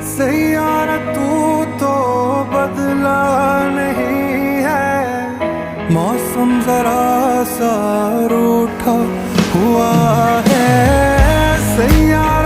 सैयारा तू तो बदला नहीं है, मौसम जरा सा रूठा हुआ है। सैयारा